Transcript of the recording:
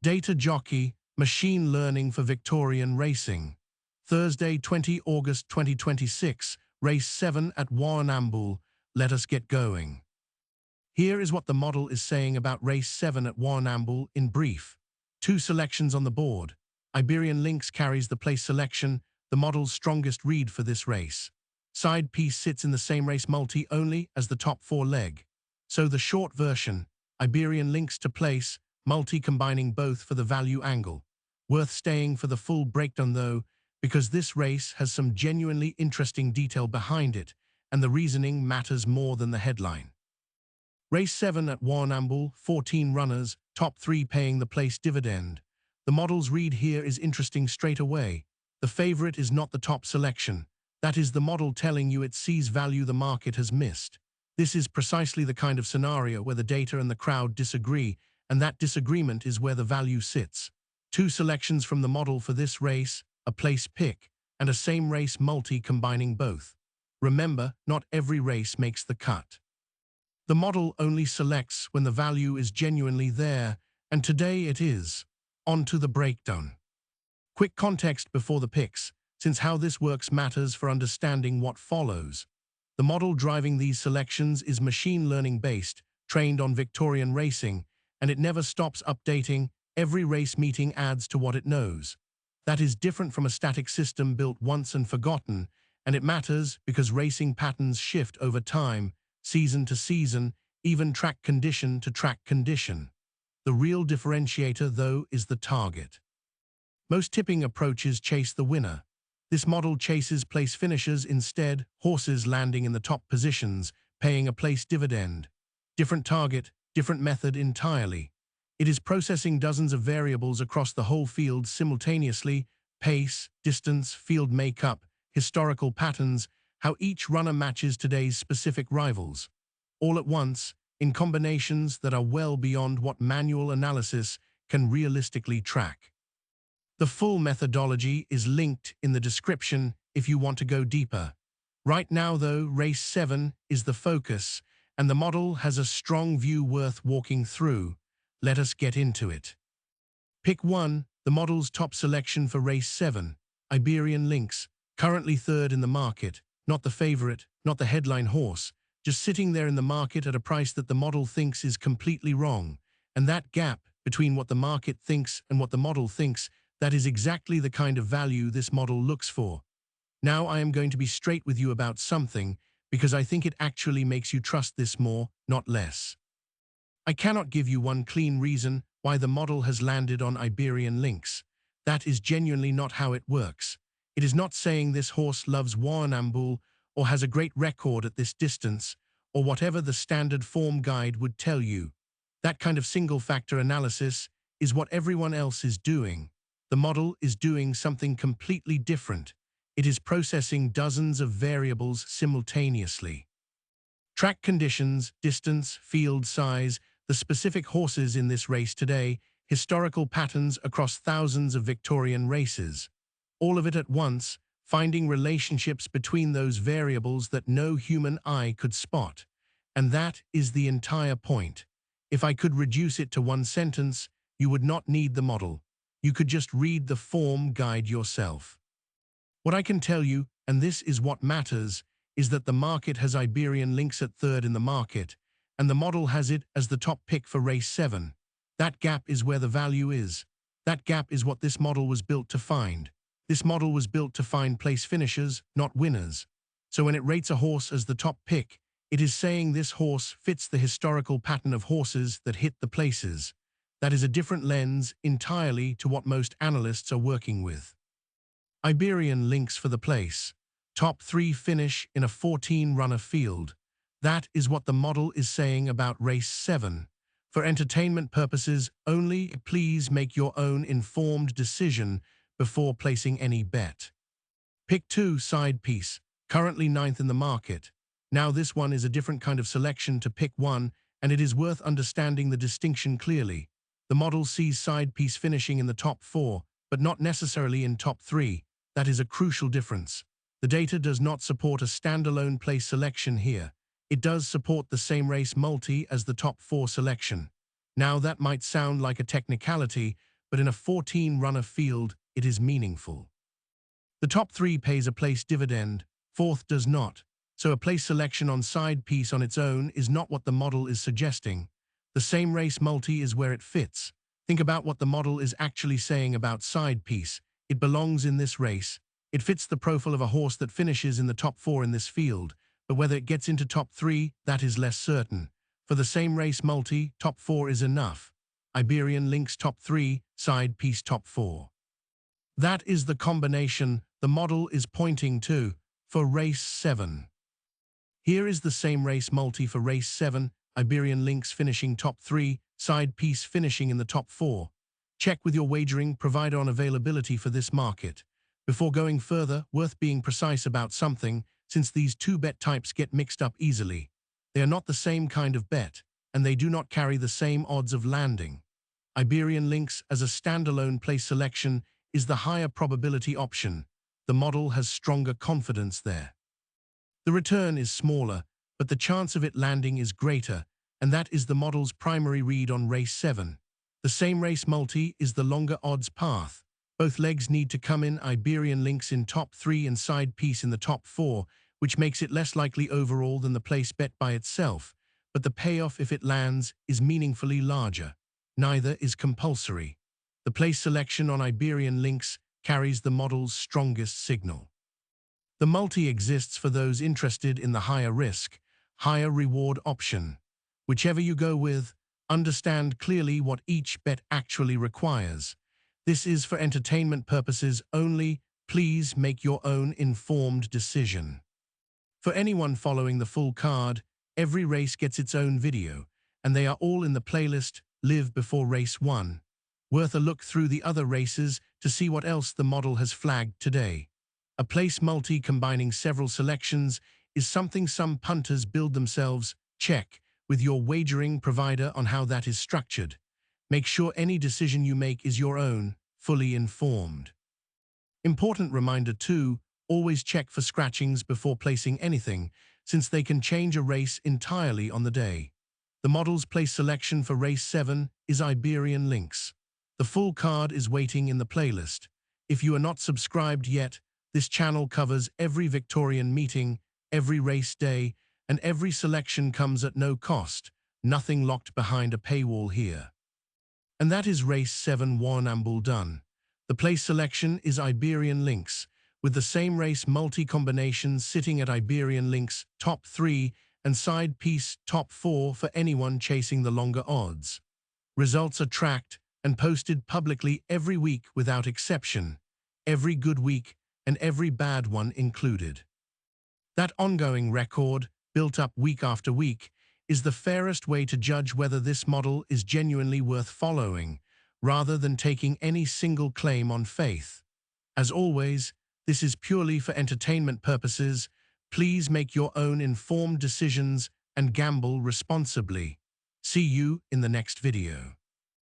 Data Jockey, Machine Learning for Victorian Racing. Thursday, 20 August 2026, Race 7 at Warrnambool. Let us get going. Here is what the model is saying about Race 7 at Warrnambool in brief. 2 selections on the board. Iberian Lynx carries the place selection, the model's strongest read for this race. Side piece sits in the same race multi only as the top 4 leg. So the short version, Iberian Lynx to place, multi combining both for the value angle. Worth staying for the full breakdown though, because this race has some genuinely interesting detail behind it, and the reasoning matters more than the headline. Race 7 at Warrnambool, 14 runners, top 3 paying the place dividend. The model's read here is interesting straight away. The favorite is not the top selection. That is the model telling you it sees value the market has missed. This is precisely the kind of scenario where the data and the crowd disagree, and that disagreement is where the value sits. 2 selections from the model for this race, a place pick, and a same race multi combining both. Remember, not every race makes the cut. The model only selects when the value is genuinely there, and today it is. On to the breakdown. Quick context before the picks, since how this works matters for understanding what follows. The model driving these selections is machine learning based, trained on Victorian racing, and it never stops updating. Every race meeting adds to what it knows. That is different from a static system built once and forgotten, and it matters because racing patterns shift over time, season to season, even track condition to track condition. The real differentiator, though, is the target. Most tipping approaches chase the winner. This model chases place finishers instead, horses landing in the top positions, paying a place dividend. Different target, different method entirely. It is processing dozens of variables across the whole field simultaneously: pace, distance, field makeup, historical patterns, how each runner matches today's specific rivals. All at once, in combinations that are well beyond what manual analysis can realistically track. The full methodology is linked in the description if you want to go deeper. Right now, though, Race 7 is the focus, and the model has a strong view worth walking through. Let us get into it. Pick 1, the model's top selection for Race 7, Iberian Lynx, currently 3rd in the market, not the favorite, not the headline horse, just sitting there in the market at a price that the model thinks is completely wrong. And that gap between what the market thinks and what the model thinks, that is exactly the kind of value this model looks for. Now I am going to be straight with you about something, because I think it actually makes you trust this more, not less. I cannot give you one clean reason why the model has landed on Iberian Lynx. That is genuinely not how it works. It is not saying this horse loves Warrnambool or has a great record at this distance, or whatever the standard form guide would tell you. That kind of single-factor analysis is what everyone else is doing. The model is doing something completely different. It is processing dozens of variables simultaneously. Track conditions, distance, field size, the specific horses in this race today, historical patterns across thousands of Victorian races. All of it at once, finding relationships between those variables that no human eye could spot. And that is the entire point. If I could reduce it to one sentence, you would not need the model. You could just read the form guide yourself. What I can tell you, and this is what matters, is that the market has Iberian Lynx at 3rd in the market, and the model has it as the top pick for Race 7. That gap is where the value is. That gap is what this model was built to find. This model was built to find place finishers, not winners. So when it rates a horse as the top pick, it is saying this horse fits the historical pattern of horses that hit the places. That is a different lens entirely to what most analysts are working with. Iberian Lynx for the place. Top 3 finish in a 14-runner field. That is what the model is saying about Race 7. For entertainment purposes only, please make your own informed decision before placing any bet. Pick 2, side piece, currently 9th in the market. Now this one is a different kind of selection to pick 1, and it is worth understanding the distinction clearly. The model sees side piece finishing in the top 4, but not necessarily in top 3. That is a crucial difference. The data does not support a standalone place selection here. It does support the same race multi as the top 4 selection. Now that might sound like a technicality, but in a 14-runner field, it is meaningful. The top 3 pays a place dividend, 4th does not, so a place selection on side piece on its own is not what the model is suggesting. The same race multi is where it fits. Think about what the model is actually saying about side piece. It belongs in this race. It fits the profile of a horse that finishes in the top 4 in this field, but whether it gets into top 3, that is less certain. For the same race multi, top 4 is enough. Iberian Lynx top 3, side piece top 4. That is the combination the model is pointing to for race 7. Here is the same race multi for race 7, Iberian Lynx finishing top 3, side piece finishing in the top 4. Check with your wagering provider on availability for this market. Before going further, worth being precise about something, since these two bet types get mixed up easily. They are not the same kind of bet, and they do not carry the same odds of landing. Iberian Lynx as a standalone place selection is the higher probability option. The model has stronger confidence there. The return is smaller, but the chance of it landing is greater, and that is the model's primary read on race 7. The same race multi is the longer odds path. Both legs need to come in, Iberian Lynx in top 3 and side piece in the top 4, which makes it less likely overall than the place bet by itself, but the payoff if it lands is meaningfully larger. Neither is compulsory. The place selection on Iberian Lynx carries the model's strongest signal. The multi exists for those interested in the higher risk, higher reward option. Whichever you go with, understand clearly what each bet actually requires. This is for entertainment purposes only. Please make your own informed decision. For anyone following the full card, every race gets its own video, and they are all in the playlist Live Before Race 1. Worth a look through the other races to see what else the model has flagged today. A place multi combining several selections is something some punters build themselves. Check with your wagering provider on how that is structured. Make sure any decision you make is your own, fully informed. Important reminder too, always check for scratchings before placing anything, since they can change a race entirely on the day. The model's place selection for race 7 is Iberian Lynx. The full card is waiting in the playlist. If you are not subscribed yet, this channel covers every Victorian meeting, every race day, and every selection comes at no cost, nothing locked behind a paywall here. And that is race 7 Warrnambool done. The place selection is Iberian Lynx, with the same race multi-combinations sitting at Iberian Lynx top 3 and side piece top 4 for anyone chasing the longer odds. Results are tracked and posted publicly every week without exception, every good week and every bad one included. That ongoing record, built up week after week, is the fairest way to judge whether this model is genuinely worth following, rather than taking any single claim on faith. As always, this is purely for entertainment purposes. Please make your own informed decisions and gamble responsibly. See you in the next video.